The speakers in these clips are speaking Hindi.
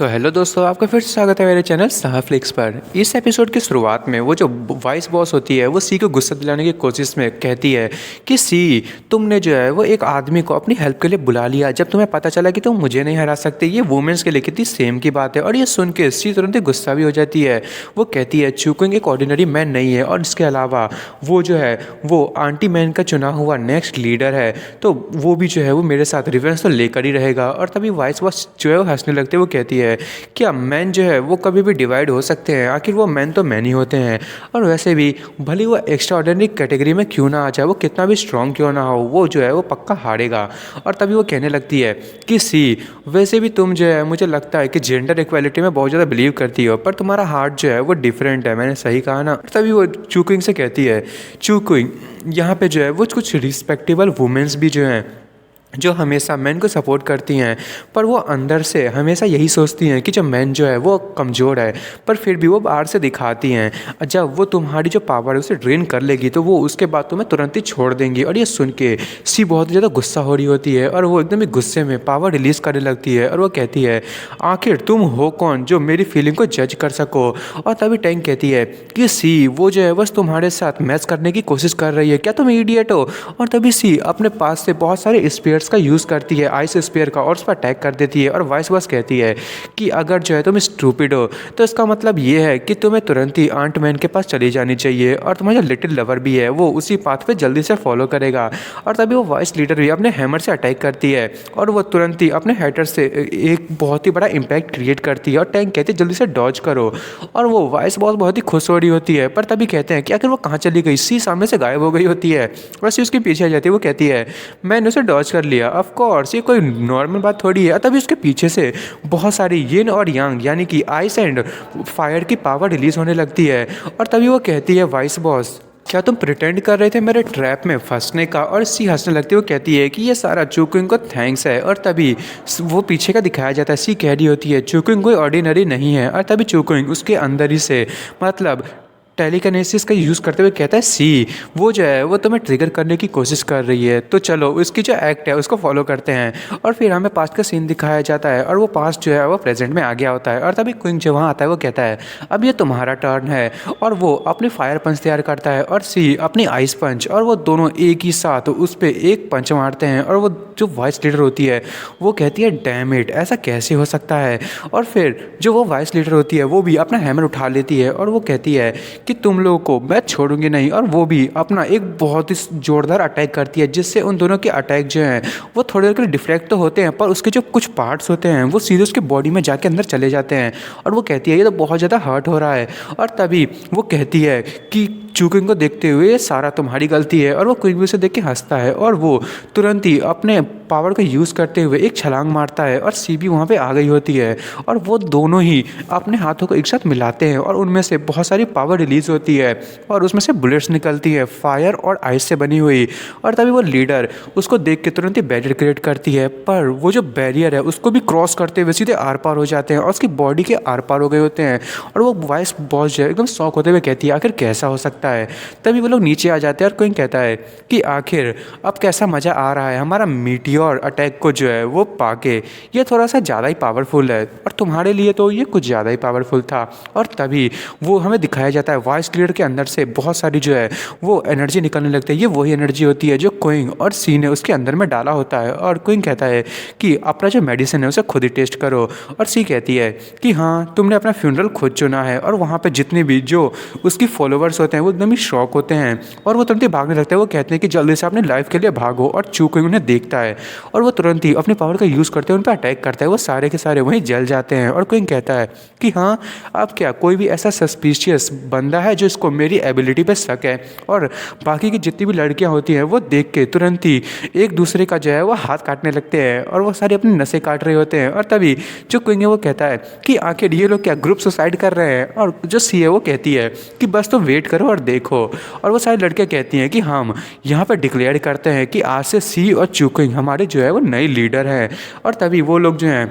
तो हेलो दोस्तों, आपका फिर से स्वागत है मेरे चैनल साहफ्लिक्स पर। इस एपिसोड की शुरुआत में वो जो वाइस बॉस होती है वो सी को गुस्सा दिलाने की कोशिश में कहती है कि सी, तुमने जो है वो एक आदमी को अपनी हेल्प के लिए बुला लिया जब तुम्हें पता चला कि तुम मुझे नहीं हरा सकते। ये वुमेन्स के लिए कितनी सेम की बात है। और ये सुन के सी तुरंत ही गुस्सा भी हो जाती है। वो कहती है चूकिंग एक ऑर्डिनरी मैन नहीं है, और इसके अलावा वो जो है वो आंटी मैन का चुना हुआ नेक्स्ट लीडर है, तो वो भी जो है वो मेरे साथ रिवेंज तो लेकर ही रहेगा। और तभी वाइस बॉस जो है वो हंसने लगते वो कहती है क्या मैन जो है वो कभी भी डिवाइड हो सकते हैं? आखिर वो मैन तो मैन ही होते हैं, और वैसे भी भले वो एक्स्ट्रा ऑर्डिनरी कैटेगरी में क्यों ना आ जाए, वो कितना भी स्ट्रांग क्यों ना हो, वो जो है वो पक्का हारेगा। और तभी वो कहने लगती है कि सी, वैसे भी तुम जो है मुझे लगता है कि जेंडर इक्वालिटी में बहुत ज़्यादा बिलीव करती हो, पर तुम्हारा हार्ट जो है वो डिफरेंट है। मैंने सही कहा ना? तभी वो चूकिंग से कहती है चूकिंग, यहाँ पे जो है वो कुछ रिस्पेक्टेबल वुमेन्स भी जो हैं जो हमेशा मैन को सपोर्ट करती हैं, पर वो अंदर से हमेशा यही सोचती हैं कि जो मैन जो है वो कमज़ोर है, पर फिर भी वो बाहर से दिखाती हैं। जब वो तुम्हारी जो पावर है उसे ड्रेन कर लेगी तो वो उसके बाद तुम्हें तुरंत ही छोड़ देंगी। और ये सुन के सी बहुत ज़्यादा गुस्सा हो रही होती है, और वो एकदम ही गुस्से में पावर रिलीज़ करने लगती है। और वो कहती है आखिर तुम हो कौन जो मेरी फीलिंग को जज कर सको? और तभी टैंक कहती है कि सी, वो जो है बस तुम्हारे साथ मैच करने की कोशिश कर रही है, क्या तुम इडियट हो? और तभी सी अपने पास से बहुत सारे स्पेयर का यूज़ करती है, आइस स्पेयर का, और उस पर अटैक कर देती है। और वाइस बॉस कहती है कि अगर जो है तुम स्टूपिड हो तो इसका मतलब ये है कि तुम्हें तुरंत ही आंट मैन के पास चली जानी चाहिए, और तुम्हारा जो लिटिल लवर भी है वो उसी पाथ पे जल्दी से फॉलो करेगा। और तभी वो वाइस लीडर भी अपने हैमर से अटैक करती है, और वो तुरंत ही अपने हेटर से एक बहुत ही बड़ा इम्पैक्ट क्रिएट करती है। और टैंक कहती है जल्दी से डॉज करो। और वो वाइस बॉस बहुत ही खुश हो रही होती है, पर तभी कहते हैं कि आखिर वो कहाँ चली गई? सी सामने से गायब हो गई होती है, और सी उसके पीछे आ जाती है। वो कहती है मैंने उसे डॉज कर लिया। ऑफ कोर्स ये कोई नॉर्मल बात थोड़ी है। तभी उसके पीछे से बहुत सारी यिन और यांग यानी कि आइस एंड फायर की पावर रिलीज होने लगती है। और तभी वो कहती है वाइस बॉस, क्या तुम प्रिटेंड कर रहे थे मेरे ट्रैप में फंसने का? और सी हंसने लगती है। वो कहती है कि ये सारा चूकिंग को थैंक्स है। और तभी वो पीछे का दिखाया जाता है। सी कह रही होती है चूकिंग कोई ऑर्डिनरी नहीं है। और तभी चूकिंग उसके अंदर ही से मतलब टेलीकिनेसिस का यूज़ करते हुए कहता है सी, वो जो है वो तुम्हें ट्रिगर करने की कोशिश कर रही है, तो चलो उसकी जो एक्ट है उसको फॉलो करते हैं। और फिर हमें पास्ट का सीन दिखाया जाता है, और वो पास्ट जो है वो प्रेजेंट में आ गया होता है। और तभी क्विंग जो वहाँ आता है वो कहता है अब ये तुम्हारा टर्न है, और वो अपनी फायर पंच तैयार करता है, और सी अपनी आइस पंच, और वो दोनों एक ही साथ उस पर एक पंच मारते हैं। और वो जो वाइस लीडर होती है वो कहती है डैम इट, ऐसा कैसे हो सकता है? और फिर जो वो वाइस लीडर होती है वो भी अपना हैमर उठा लेती है, और वो कहती है कि तुम लोगों को मैं छोड़ूंगी नहीं। और वो भी अपना एक बहुत ही जोरदार अटैक करती है, जिससे उन दोनों के अटैक जो हैं वो थोड़ी देर के लिए डिफ्लेक्ट तो होते हैं, पर उसके जो कुछ पार्ट्स होते हैं वो सीधे उसके बॉडी में जाके अंदर चले जाते हैं। और वो कहती है ये तो बहुत ज़्यादा हर्ट हो रहा है। और तभी वो कहती है कि चूकिंग को देखते हुए ये सारा तुम्हारी गलती है। और वो क्विक भी उसे देख के हंसता है, और वो तुरंत ही अपने पावर का यूज़ करते हुए एक छलांग मारता है, और सी भी वहाँ पे आ गई होती है। और वो दोनों ही अपने हाथों को एक साथ मिलाते हैं, और उनमें से बहुत सारी पावर रिलीज होती है, और उसमें से बुलेट्स निकलती है फायर और आइस से बनी हुई। और तभी वो लीडर उसको देख के तुरंत ही बैरियर क्रिएट करती है, पर वो जो बैरियर है उसको भी क्रॉस करते हुए सीधे आर पार हो जाते हैं, और उसकी बॉडी के आर पार हो गए होते हैं। और वो वाइस बॉस जो है एकदम शॉक होते हुए कहती है आखिर कैसा हो सकता है? तभी वो लोग नीचे आ जाते हैं, और कोई कहता है कि आखिर अब कैसा मज़ा आ रहा है हमारा मीटियोर अटैक को जो है वो पाके, ये थोड़ा सा ज़्यादा ही पावरफुल है, और तुम्हारे लिए तो ये कुछ ज़्यादा ही पावरफुल था। और तभी वो हमें दिखाया जाता है वाइस लीडर के अंदर से बहुत सारी जो है वो एनर्जी निकलने लगती है। ये वही एनर्जी होती है जो क्विंग और सी ने उसके अंदर में डाला होता है। और क्विंग कहता है कि अपना जो मेडिसिन है उसे खुद ही टेस्ट करो। और सी कहती है कि हाँ, तुमने अपना फ्यूनरल खुद चुना है। और वहाँ पे जितने भी जो उसकी फॉलोवर्स होते हैं वो एकदम ही शॉक होते हैं, और वो तुरंत ही भागने लगते हैं। वो कहते हैं कि जल्दी से अपनी लाइफ के लिए भागो। और क्विंग उन्हें देखता है, और वो तुरंत ही अपनी पावर का यूज़ करते हैं, उन पर अटैक करता है। वो सारे के सारे वहीं जल जाते हैं। और क्विंग कहता है कि हाँ, अब क्या कोई भी ऐसा सस्पिशियस बंदा है जो इसको मेरी एबिलिटी पे शक है? और बाकी की जितनी भी लड़कियां होती हैं वो देख के तुरंत ही एक दूसरे का जो है वो हाथ काटने लगते हैं, और वो सारे अपनी नसें काट रहे होते हैं। और तभी जो क्विंग है वो कहता है कि आखिर ये लोग क्या ग्रुप सुसाइड कर रहे हैं? और जो सी है वो कहती है कि बस तो वेट करो और देखो। और वो सारी लड़कियां कहती हैं कि हम यहाँ पर डिक्लेयर करते हैं कि आज से सी और चूकिंग हमारे जो है वो नए लीडर हैं। और तभी वो लोग जो हैं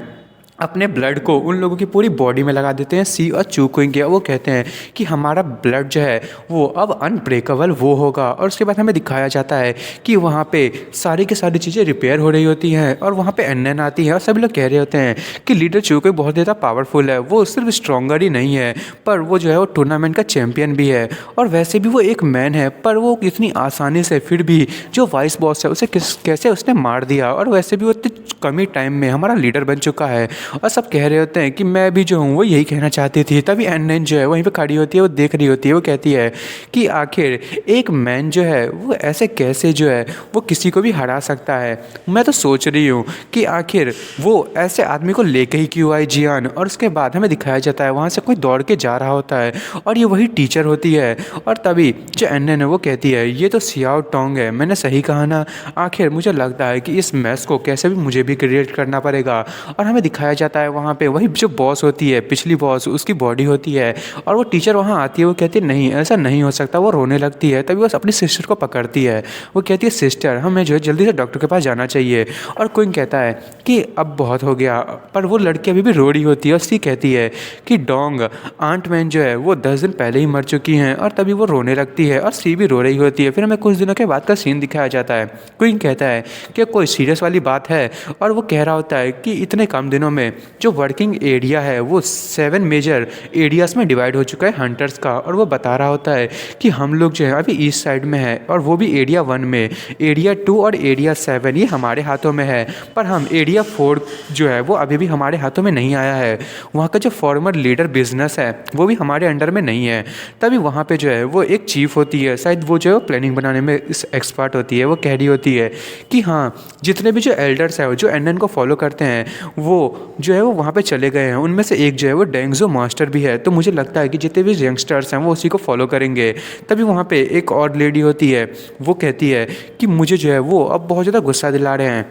अपने ब्लड को उन लोगों की पूरी बॉडी में लगा देते हैं। सी और चू क्विंग वो कहते हैं कि हमारा ब्लड जो है वो अब अनब्रेकेबल वो होगा। और उसके बाद हमें दिखाया जाता है कि वहाँ पे सारी की सारी चीज़ें रिपेयर हो रही होती हैं और वहाँ पे एन आती है और सभी लोग कह रहे होते हैं कि लीडर चू क्विंग बहुत ज़्यादा पावरफुल है, वो सिर्फ स्ट्रॉन्गर ही नहीं है पर वो जो है वो टूर्नामेंट का चैम्पियन भी है और वैसे भी वो एक मैन है, पर वो इतनी आसानी से फिर भी जो वाइस बॉस है उसे कैसे उसने मार दिया और वैसे भी वो इतनी कमी टाइम में हमारा लीडर बन चुका है। और सब कह रहे होते हैं कि मैं भी जो हूँ वो यही कहना चाहती थी। तभी एन जो है वहीं पे खड़ी होती है, वो देख रही होती है, वो कहती है कि आखिर एक मैन जो है वो ऐसे कैसे जो है वो किसी को भी हरा सकता है। मैं तो सोच रही हूँ कि आखिर वो ऐसे आदमी को लेके ही क्यों आई जियान। और उसके बाद हमें दिखाया जाता है वहाँ से कोई दौड़ के जा रहा होता है और ये वही टीचर होती है। और तभी जो एन है वो कहती है ये तो सियाओ टोंग है, मैंने सही कहा ना। आखिर मुझे लगता है कि इस मैच को कैसे भी मुझे भी क्रिएट करना पड़ेगा। और हमें दिखाया जाता है वहाँ पे वही जो बॉस होती है, पिछली बॉस, उसकी बॉडी होती है और वो टीचर वहाँ आती है। वो कहती है नहीं ऐसा नहीं हो सकता, वो रोने लगती है। तभी वो अपनी सिस्टर को पकड़ती है, वो कहती है सिस्टर हमें जो है जल्दी से डॉक्टर के पास जाना चाहिए। और क्विंग कहता है कि अब बहुत हो गया, पर वो लड़की अभी भी रो रही होती है। उसकी कहती है कि डोंग आंट मैन जो है वो 10 दिन पहले ही मर चुकी हैं। और तभी वो रोने लगती है और सी भी रो रही होती है। फिर हमें कुछ दिनों के बाद का सीन दिखाया जाता है। क्विंग कहता है कि कोई सीरियस वाली बात है और वो कह रहा होता है कि इतने कम दिनों में जो वर्किंग एरिया है वो 7 मेजर एरियाज़ में डिवाइड हो चुका है हंटर्स का। और वो बता रहा होता है कि हम लोग जो है अभी ईस्ट साइड में है और वो भी एरिया 1 में, एरिया 2 और एरिया 7 ये हमारे हाथों में है, पर हम एरिया 4 जो है वो अभी भी हमारे हाथों में नहीं आया है। वहाँ का जो फॉर्मर लीडर बिजनेस है वो भी हमारे अंडर में नहीं है। तभी वहाँ पे जो है वो एक चीफ होती है, शायद वो जो है प्लानिंग बनाने में एक्सपर्ट होती है। वो कह रही होती है कि हाँ जितने भी जो एल्डर्स हैं जो एन को फॉलो करते हैं वो जो है वो वहाँ पे चले गए हैं। उनमें से एक जो है वो डेंगजो मास्टर भी है। तो मुझे लगता है कि जितने भी यंगस्टर्स हैं वो उसी को फॉलो करेंगे। तभी वहाँ पे एक और लेडी होती है, वो कहती है कि मुझे जो है वो अब बहुत ज़्यादा गुस्सा दिला रहे हैं।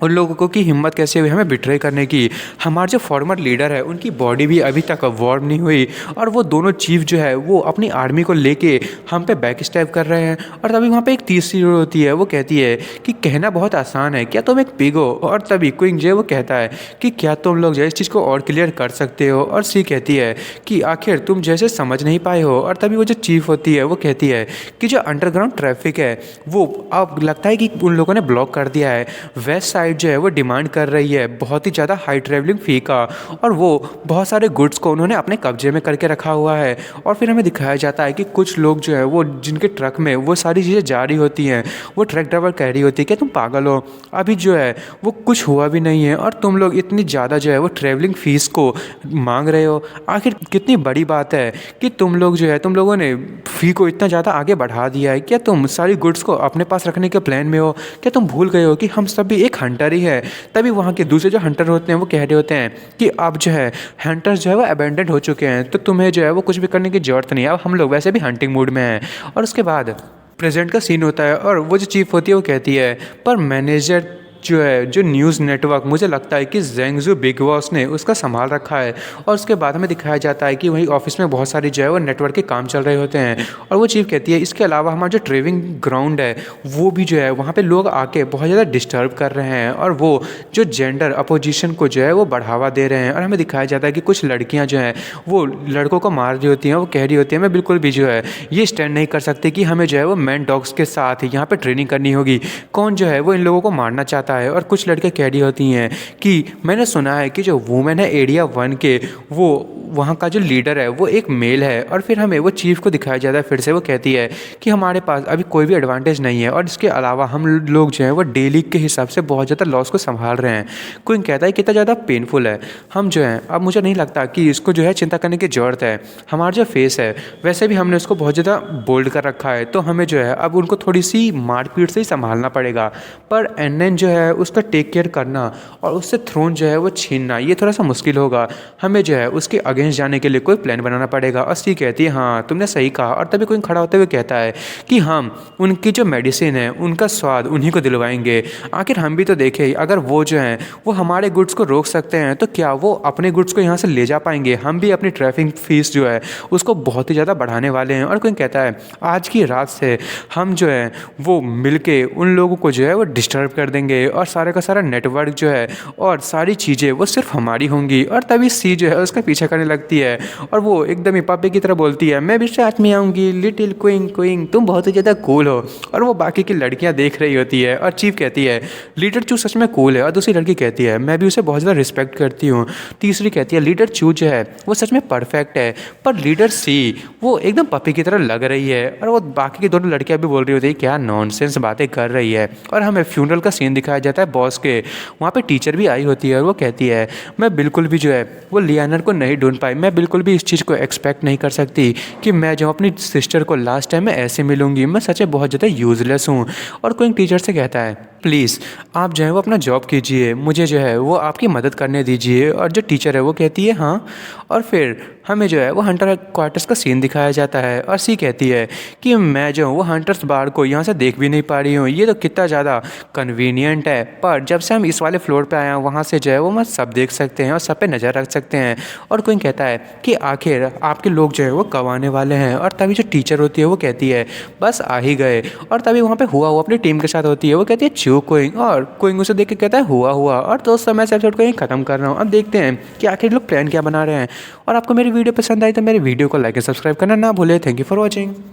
उन लोगों की हिम्मत कैसे हुई हमें बिट्रे करने की। हमारे जो फॉर्मर लीडर है उनकी बॉडी भी अभी तक वार्म नहीं हुई और वो दोनों चीफ जो है वो अपनी आर्मी को लेके हम पे बैक स्टैप कर रहे हैं। और तभी वहाँ पे एक तीसरी होती है, वो कहती है कि कहना बहुत आसान है, क्या तुम एक पिग हो। और तभी क्विंग जो है वो कहता है कि क्या तुम लोग जो है इस चीज़ को और क्लियर कर सकते हो। और सी कहती है कि आखिर तुम जैसे समझ नहीं पाए हो। और तभी वो जो चीफ होती है वो कहती है कि जो अंडरग्राउंड ट्रैफिक है वो अब लगता है कि उन लोगों ने ब्लॉक कर दिया है। वेस्ट साइड जो है वो डिमांड कर रही है बहुत ही ज़्यादा हाई ट्रैवलिंग फ़ी का और वो बहुत सारे गुड्स को उन्होंने अपने कब्जे में करके रखा हुआ है। और फिर हमें दिखाया जाता है कि कुछ लोग जो है वो जिनके ट्रक में वो सारी चीज़ें जा रही होती हैं, वो ट्रक ड्राइवर कह रही होती है कि तुम पागल हो, अभी जो है वो कुछ हुआ भी नहीं है और तुम लोग इतनी ज़्यादा जो है वो ट्रैवलिंग फ़ीस को मांग रहे हो। आखिर कितनी बड़ी बात है कि तुम लोग जो है तुम लोगों ने फ़ी को इतना ज़्यादा आगे बढ़ा दिया है। क्या तुम सारी गुड्स को अपने पास रखने के प्लान में हो? क्या तुम भूल गए हो कि हम सब भी एक हंटर ही है। तभी वहाँ के दूसरे जो हंटर होते हैं वो कह रहे होते हैं कि अब जो है हंटर्स जो है वो अबेंडेंट हो चुके हैं, तो तुम्हें जो है वो कुछ भी करने की ज़रूरत नहीं है, अब हम लोग वैसे भी हंटिंग मूड में हैं। और उसके बाद प्रेजेंट का सीन होता है और वो जो चीफ होती है वो कहती है पर मैनेजर जो है जो न्यूज़ नेटवर्क मुझे लगता है कि जेंगजू बिग बॉस ने उसका संभाल रखा है। और उसके बाद हमें दिखाया जाता है कि वहीं ऑफिस में बहुत सारी जो है वो नेटवर्क के काम चल रहे होते हैं। और वो चीफ कहती है इसके अलावा हमारा जो ट्रेनिंग ग्राउंड है वो भी जो है वहाँ पे लोग आके बहुत ज़्यादा डिस्टर्ब कर रहे हैं और वो जो जेंडर अपोजिशन को जो है वो बढ़ावा दे रहे हैं। और हमें दिखाया जाता है कि कुछ लड़कियाँ जो हैं वो लड़कों को मार रही होती हैं। वो कह रही होती हैं मैं बिल्कुल भी जो है ये स्टैंड नहीं कर सकती कि हमें जो है वो मैन डॉग्स के साथ यहाँ पर ट्रेनिंग करनी होगी। कौन जो है वो इन लोगों को मारना चाहता है। और कुछ लड़के कह रही होती हैं कि मैंने सुना है कि जो वुमेन है एरिया 1 के वो वहाँ का जो लीडर है वो एक मेल है। और फिर हमें वो चीफ को दिखाया जाता है, फिर से वो कहती है कि हमारे पास अभी कोई भी एडवांटेज नहीं है और इसके अलावा हम लोग जो है वो डेली के हिसाब से बहुत ज़्यादा लॉस को संभाल रहे हैं। कोई कहता है कितना ज़्यादा पेनफुल है, हम जो है अब मुझे नहीं लगता कि इसको जो है चिंता करने की ज़रूरत है। हमारा जो फेस है वैसे भी हमने उसको बहुत ज़्यादा बोल्ड कर रखा है, तो हमें जो है अब उनको थोड़ी सी मारपीट से ही संभालना पड़ेगा। पर एन जो है उसका टेक केयर करना और उससे थ्रोन जो है वो छीनना ये थोड़ा सा मुश्किल होगा। हमें जो है उसके अगेंस्ट जाने के लिए कोई प्लान बनाना पड़ेगा। और सी कहती है हाँ तुमने सही कहा। और तभी कोई खड़ा होते हुए कहता है कि हम उनकी जो मेडिसिन है उनका स्वाद उन्हीं को दिलवाएंगे। आखिर हम भी तो देखें, अगर वो जो हैं वो हमारे गुड्स को रोक सकते हैं तो क्या वो अपने गुड्स को यहाँ से ले जा पाएंगे। हम भी अपनी ट्रैफिक फीस जो है उसको बहुत ही ज़्यादा बढ़ाने वाले हैं। और कोई कहता है आज की रात से हम जो है वो मिलके उन लोगों को जो है वो डिस्टर्ब कर देंगे और सारे का सारा नेटवर्क जो है और सारी चीज़ें वो सिर्फ हमारी होंगी। और तभी सी जो है उसका पीछे करने लगती है और वो एकदम ही पापे की तरह बोलती है मैं भी साथ में आऊँगी लिटिल क्विंग क्विंग, तुम बहुत ही ज़्यादा कूल हो। और वो बाकी की लड़कियाँ देख रही होती है और चीफ कहती है लीडर चू सच में कूल है। और दूसरी लड़की कहती है मैं भी उसे बहुत ज़्यादा रिस्पेक्ट करती हूँ। तीसरी कहती है लीडर चू जो है वो सच में परफेक्ट है, पर लीडर सी वो एकदम पपी की तरह लग रही है। और वो बाकी की दोनों लड़कियां भी बोल रही होती है क्या नॉनसेंस बातें कर रही है। और हमें फ्यूनरल का सीन दिखाया जाता है बॉस के, वहाँ पे टीचर भी आई होती है और वो कहती है मैं बिल्कुल भी जो है वो लियानर को नहीं ढूंढ पाई, मैं बिल्कुल भी इस चीज़ को एक्सपेक्ट नहीं कर सकती कि मैं जो अपनी सिस्टर को लास्ट टाइम में ऐसे मिलूंगी, मैं सच में बहुत ज़्यादा यूज़लेस हूँ। और कोई टीचर से कहता है प्लीज़ आप जो है वो अपना जॉब कीजिए, मुझे जो है वो आपकी मदद करने दीजिए। और जो टीचर है वो कहती है हाँ। और फिर हमें जो है वो हंटर क्वार्टर्स का सीन दिखाया जाता है और सी कहती है कि मैं जो हूँ वो हंटर्स बार को यहाँ से देख भी नहीं पा रही हूँ, ये तो कितना ज़्यादा कन्वीनियंट है। पर जब से हम इस वाले फ्लोर पे आए हैं वहाँ से जो है वो हम सब देख सकते हैं और सब पे नज़र रख सकते हैं। और कोई कहता है कि आखिर आपके लोग जो है वो कब आने वाले हैं। और तभी जो टीचर होती है वो कहती है बस आ ही गए। और तभी वहाँ पे हुआ अपनी टीम के साथ होती है, वो कहती है चू कोइंग। और कोइंग उसे देख के कहता है हुआ। और दोस्तों मैं इस एपिसोड को यहीं ख़त्म कर रहा हूँ। अब देखते हैं कि आखिर लोग प्लान क्या बना रहे हैं। और आपको मेरी वीडियो पसंद आई तो मेरे वीडियो को लाइक एंड सब्सक्राइब करना ना भूले। Thank you for watching.